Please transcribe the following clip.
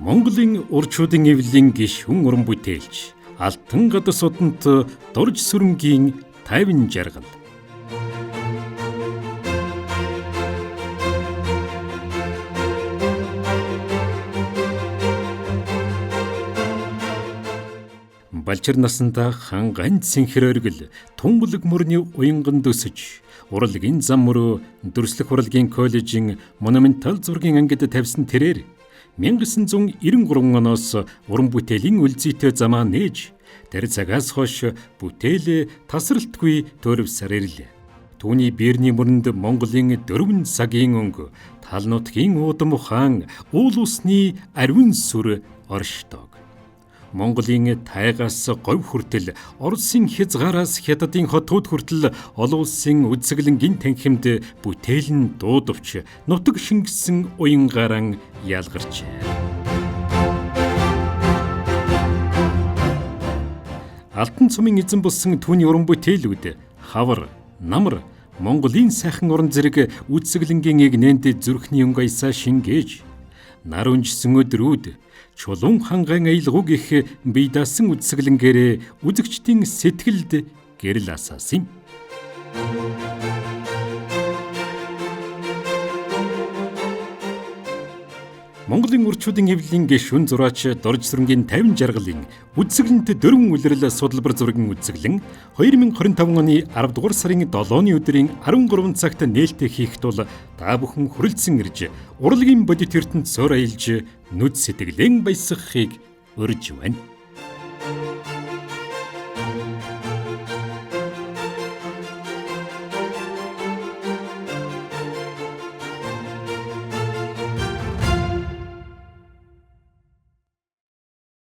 Монголын урчуудын эвлэлийн гишүүн уран бүтээлч Алтан гадас удамт дурж сүрэнгийн 50 жаргал. Балчир насанда хан ганц синхэр оргил тунгалаг мөрний уянган дөсөж урлагийн зам мөрөө дүрслэх урлагийн коллежийн монументал зургийн ангид тавьсан тэрээр 1993 оноос уран бүтээлийн үлзийтэй замаа нээж тэр цагаас хойш бүтээлээ тасралтгүй төрөвсөр ирлээ. Түүний биерний мөрөнд Монголын 4 цагийн өнгө, тал нутгийн уудам ухаан, уул усны ариун сүр оршдог. Монголын тайгаас говь хүртэл, Оросын хязгаараас хятадын хотууд хүртэл олон улсын үзэсгэлэнгийн танхимд бүтээл нь дуудавч нутаг шингэсэн уянгаран ялгарчээ. Алтан цумын эзэн болсон түүний уран бүтээлүүд хавар, намар, Монголын сайхан уран зэрэг үзэсгэлэнгийн эгнээнд зүрхний өнгөйсаа шингээж, нар унжсан өдрүүд чулуун хангайн аялгауг их бие даасан үзэсгэлэнгээрээ үзэгчдийн сэтгэлд гэрэл асаасан юм. Монголын урчуудын эвлэлийн гишүүн зураач дорж сүрэнгийн 50 жаргалын үзэсгэлэнт 4 улирал судалбар зургийн үзэсгэлэн 2025 оны 10 дугаар сарын 7-ны өдрийн 13 цагт нээлттэй хийх тул та бүхэн хүрэлцэн ирж урлагийн бодит ертөнд суур аялж нүд сэтгэлэн баясгахыг урьж байна.